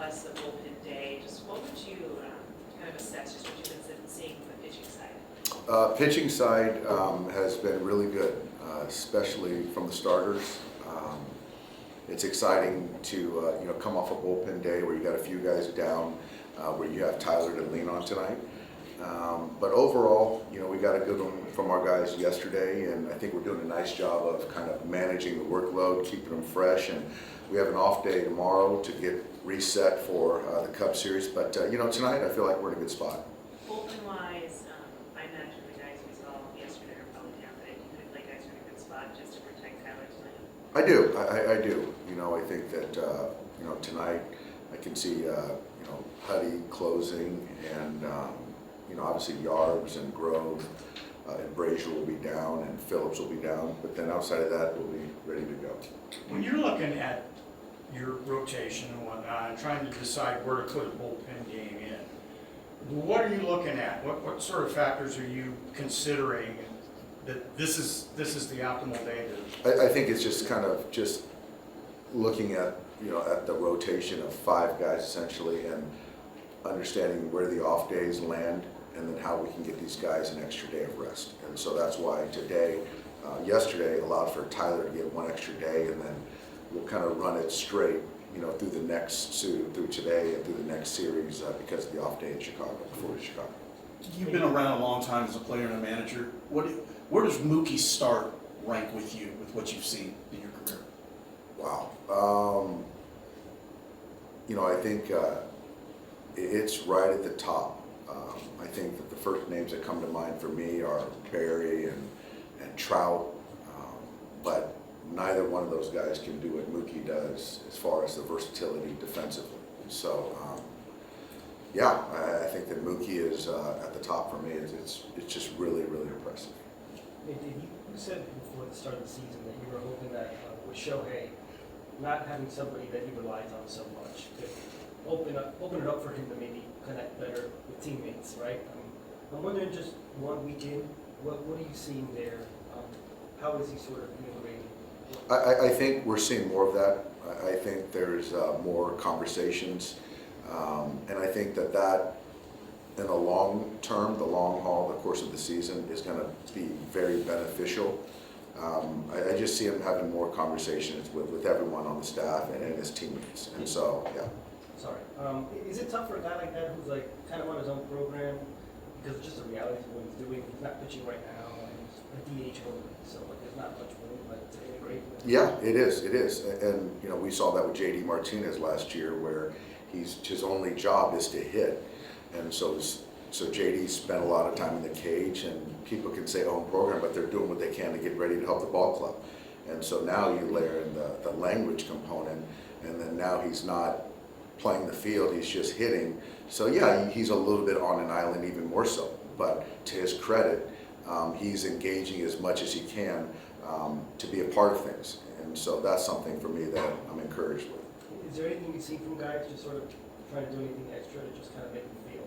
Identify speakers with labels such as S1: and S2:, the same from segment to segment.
S1: plus a bullpen day. Just what would you kind of assess just what you've been seeing from the pitching side?
S2: Pitching side has been really good, especially from the starters. It's exciting to come off a bullpen day where you got a few guys down, where you have Tyler to lean on tonight. But overall, we got a good one from our guys yesterday, and I think we're doing a nice job of kind of managing the workload, keeping them fresh. And we have an off day tomorrow to get reset for the Cup Series. But tonight I feel like we're in a good spot.
S1: Bullpen-wise, I imagine the guys we saw yesterday are probably down, but you feel like guys are in a good spot just to protect Tyler tonight.
S2: I do. I do. I think that tonight I can see Huddy closing, and obviously Yarbs and Grove and Brazier will be down, and Phillips will be down. But then outside of that, we'll be ready to go.
S3: When you're looking at your rotation and whatnot, and trying to decide where to put a bullpen game in, what are you looking at? What sort of factors are you considering that this is the optimal day to?
S2: I think it's just kind of just looking at at the rotation of 5 guys essentially, and understanding where the off days land, and then how we can get these guys an extra day of rest. And so that's why yesterday allowed for Tyler to get 1 extra day, and then we'll kind of run it straight, through today and through the next series because of the off day in Chicago, before Chicago.
S4: You've been around a long time as a player and a manager. Where does Mookie start rank with you, with what you've seen in your career?
S2: Wow. I think it's right at the top. I think that the first names that come to mind for me are Barry and Trout, but neither one of those guys can do what Mookie does as far as the versatility defensively. So, I think that Mookie is at the top for me. It's just really, really impressive.
S5: Hey, Dave, you said before the start of the season that you were hoping that with Shohei, not having somebody that he relies on so much, could open it up for him to maybe connect better with teammates, right? I'm wondering, just one weekend, what are you seeing there? How is he sort of integrating?
S2: I think we're seeing more of that. I think there's more conversations, and I think that in the long term, the long haul, the course of the season is going to be very beneficial. I just see him having more conversations with everyone on the staff and his teammates, and so yeah.
S5: Sorry. Is it tough for a guy like that who's like kind of on his own program, because it's just a reality of what he's doing? He's not pitching right now, and he's a DH only, so there's not much room to integrate.
S2: Yeah, it is, and we saw that with JD Martinez last year, where his only job is to hit, and so JD spent a lot of time in the cage, and people can say home program, but they're doing what they can to get ready to help the ball club. And so now you layer in the language component, and then now he's not playing the field, he's just hitting. So yeah, he's a little bit on an island, even more so. But to his credit, he's engaging as much as he can to be a part of things. And so that's something for me that I'm encouraged with.
S5: Is there anything you see from guys just sort of trying to do anything extra to just kind of make them feel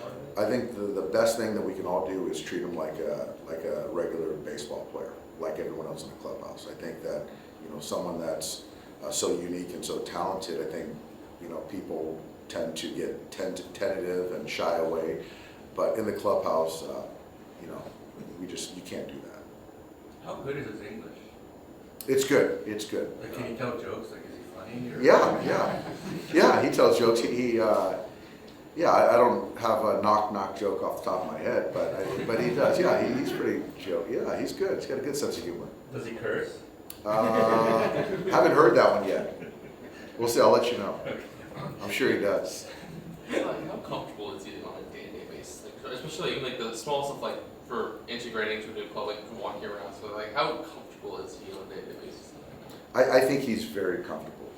S5: part of it?
S2: I think the best thing that we can all do is treat him like a regular baseball player, like everyone else in the clubhouse. I think that someone that's so unique and so talented, I think people tend to get tentative and shy away, but in the clubhouse, you can't do that.
S6: How good is his English?
S2: It's good. It's good.
S6: Like, can you tell jokes? Like, is he funny? Or?
S2: Yeah. He tells jokes. I don't have a knock joke off the top of my head, but he does. Yeah, he's pretty joke. Yeah, he's good. He's got a good sense of humor.
S6: Does he curse?
S2: Haven't heard that one yet. We'll see. I'll let you know. I'm sure he does.
S7: How comfortable is he on a day-to-day basis? Like, especially even like the small stuff, like for integrating to a new club, like walking around. So like, how comfortable is he on a day-to-day basis?
S2: I think he's very comfortable,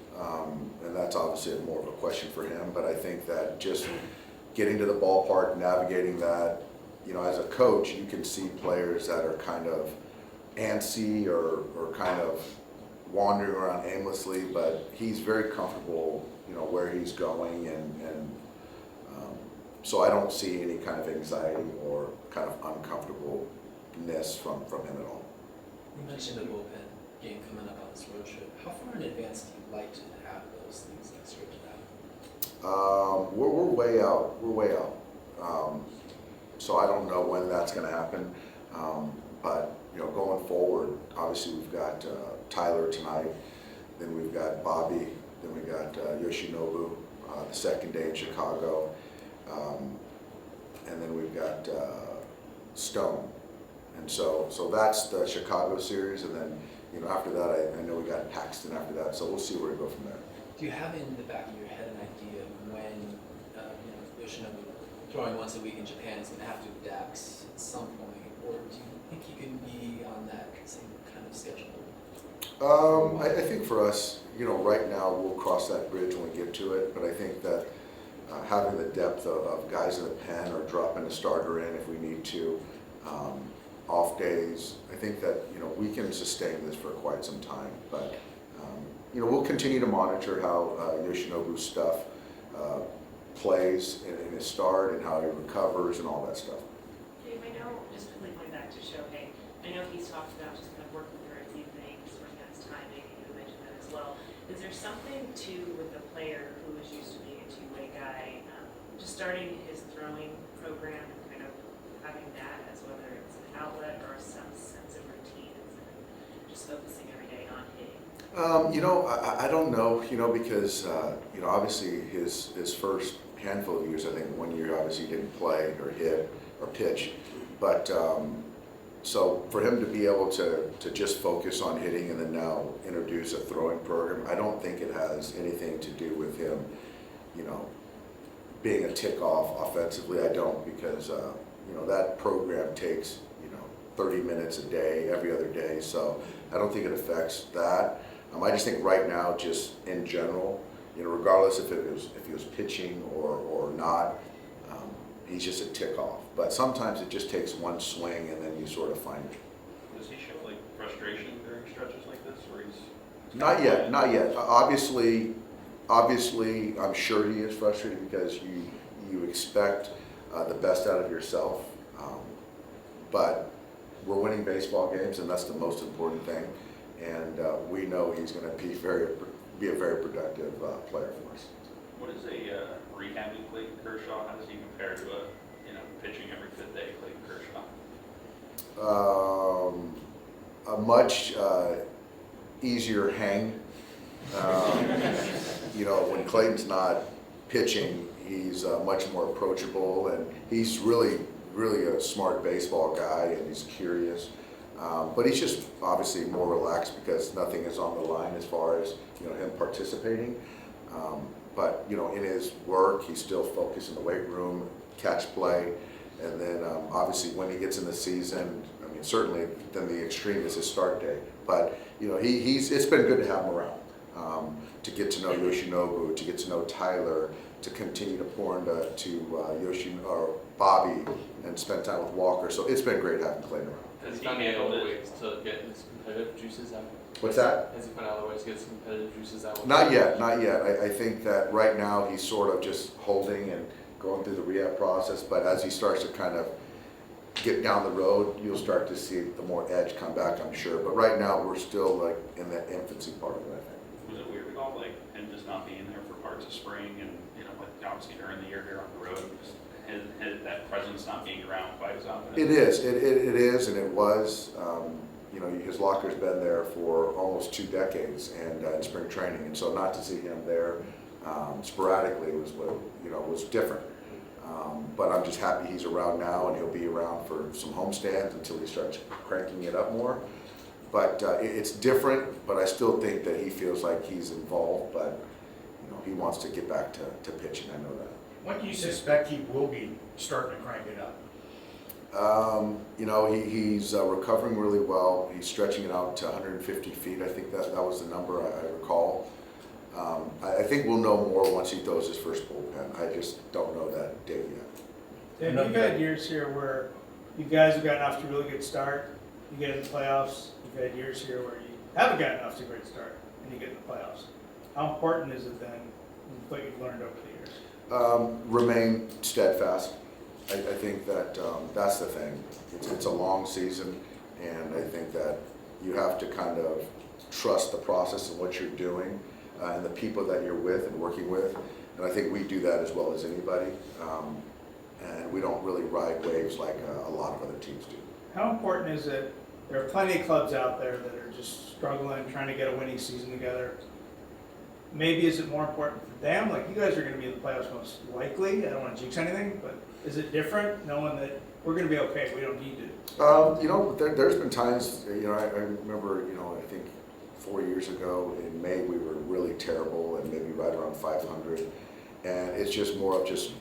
S2: and that's obviously more of a question for him. But I think that just getting to the ballpark, navigating that, as a coach, you can see players that are kind of antsy or kind of wandering around aimlessly, but he's very comfortable, where he's going, and so I don't see any kind of anxiety or kind of uncomfortableness from him at all.
S8: You mentioned the bullpen game coming up on this road trip. How far in advance do you like to have those things like sorted
S2: We're way out. We're way out. So I don't know when that's going to happen. But going forward, obviously we've got Tyler tonight. Then we've got Bobby. Then we got Yoshinobu the second day in Chicago, and then we've got Stone. And so that's the Chicago series, and then after that I know we got Paxton after that. So we'll see where we go from there.
S8: Do you have in the back of your head an idea of when Yoshinobu throwing once a week in Japan is going to have to adapt at some point, or do you think he can be on that same kind of schedule?
S2: I think for us, right now we'll cross that bridge when we get to it. But I think that having the depth of guys in the pen or dropping a starter in if we need to, off days, I think that we can sustain this for quite some time. But we'll continue to monitor how Yoshinobu's stuff plays in his start and how he recovers and all that stuff.
S1: Dave, I know, just quickly going back to Shohei, I know he's talked about just kind of working through a few things, working on his timing, and you mentioned that as well. Is there something too with the player who is used to being a two-way guy, just starting his throwing program and kind of having that as whether it's an outlet or some sense of routine and just focusing every day on hitting?
S2: I don't know, because obviously his first handful of years, I think 1 year obviously he didn't play or hit or pitch, but so for him to be able to just focus on hitting and then now introduce a throwing program, I don't think it has anything to do with him, being a tick off offensively. I don't, because that program takes 30 minutes a day, every other day, so I don't think it affects that. I just think right now, just in general, regardless if he was pitching or not, he's just a tick off. But sometimes it just takes one swing and then you sort of find it.
S9: Does he show frustration during stretches like this, or he's?
S2: Not yet. Obviously, I'm sure he is frustrated because you expect the best out of yourself, but we're winning baseball games, and that's the most important thing. And we know he's going to be a very productive player for us.
S9: What is a rehabbing Clayton Kershaw? How does he compare to a pitching every fifth day Clayton Kershaw?
S2: A much easier hang. When Clayton's not pitching, he's much more approachable, and he's really a smart baseball guy, and he's curious. But he's just obviously more relaxed because nothing is on the line as far as him participating. But in his work, he's still focused in the weight room, catch play, and then obviously when he gets in the season, certainly then the extreme is his start day. But it's been good to have him around, to get to know Yoshinobu, to get to know Tyler, to continue to pour into Bobby and spend time with Walker. So it's been great having Clayton around.
S7: Has he found any other ways to get his competitive juices out?
S2: What's that?
S7: Has he found other ways to get his competitive juices out?
S2: Not yet. I think that right now he's sort of just holding and going through the rehab process, but as he starts to kind of get down the road, you'll start to see the more edge come back, I'm sure. But right now we're still in that infancy part of it, I think.
S9: Was it weird at all, him just not being there for parts of spring and, obviously during the year here on the road, just that presence not being around quite as often?
S2: It is, and it was. His locker's been there for almost 2 decades, and in spring training, and so not to see him there sporadically was different. But I'm just happy he's around now, and he'll be around for some homestands until he starts cranking it up more. But it's different, but I still think that he feels like he's involved, but he wants to get back to pitching, I know that.
S3: When do you suspect he will be starting to crank it up?
S2: He's recovering really well. He's stretching it out to 150 feet. I think that was the number I recall. I think we'll know more once he throws his first bullpen. I just don't know that date yet.
S10: Dave, you've had years here where you guys have gotten off to a really good start. You get in the playoffs. You've had years here where you haven't gotten off to a great start and you get in the playoffs. How important is it then, what you've learned over the years?
S2: Remain steadfast. I think that that's the thing. It's a long season, and I think that you have to kind of trust the process of what you're doing. and the people that you're with and working with. And I think we do that as well as anybody. And we don't really ride waves like a lot of other teams do.
S10: How important is it, there are plenty of clubs out there that are just struggling, trying to get a winning season together. Maybe is it more important for them? Like, you guys are gonna be in the playoffs most likely, I don't wanna jinx anything, but is it different knowing that we're gonna be okay, we don't need to?
S2: You know, there's been times, you know, I remember, you know, I think 4 years ago in May, we were really terrible and maybe right around 500. And it's just more of just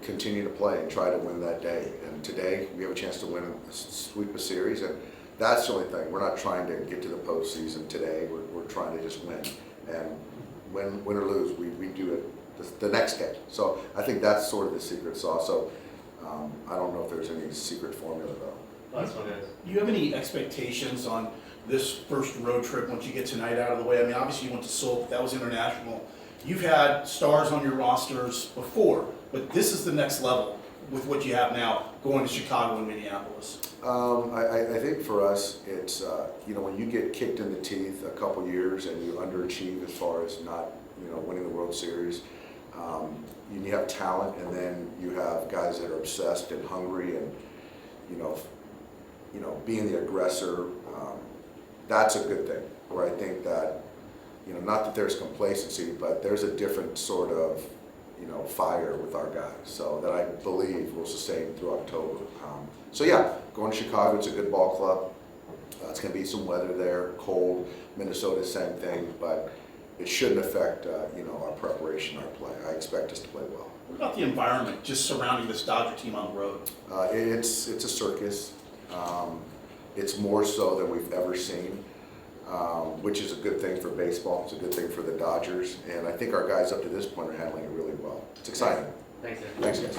S2: continue to play and try to win that day. And today, we have a chance to win, sweep a series, and that's the only thing. We're not trying to get to the postseason today. We're trying to just win. And win or lose, we do it the next day. So I think that's sort of the secret sauce. So I don't know if there's any secret formula though.
S7: Last one, guys.
S4: Do you have any expectations on this first road trip once you get tonight out of the way? I mean, obviously you went to Seoul, but that was international. You've had stars on your rosters before, but this is the next level with what you have now, going to Chicago and Minneapolis.
S2: I think for us, it's, you know, when you get kicked in the teeth a couple years and you underachieve as far as not, you know, winning the World Series, you have talent, and then you have guys that are obsessed and hungry and, you know, being the aggressor, that's a good thing. Where I think that, you know, not that there's complacency, but there's a different sort of, you know, fire with our guys. So that I believe will sustain through October. So yeah, going to Chicago, it's a good ball club. It's going to be some weather there, cold. Minnesota, same thing, but it shouldn't affect, you know, our preparation, our play. I expect us to play well.
S4: What about the environment just surrounding this Dodger team on the road?
S2: It's a circus. It's more so than we've ever seen, which is a good thing for baseball. It's a good thing for the Dodgers, and I think our guys up to this point are handling it really well. It's exciting.
S7: Thanks, Ed.
S2: Thanks, guys.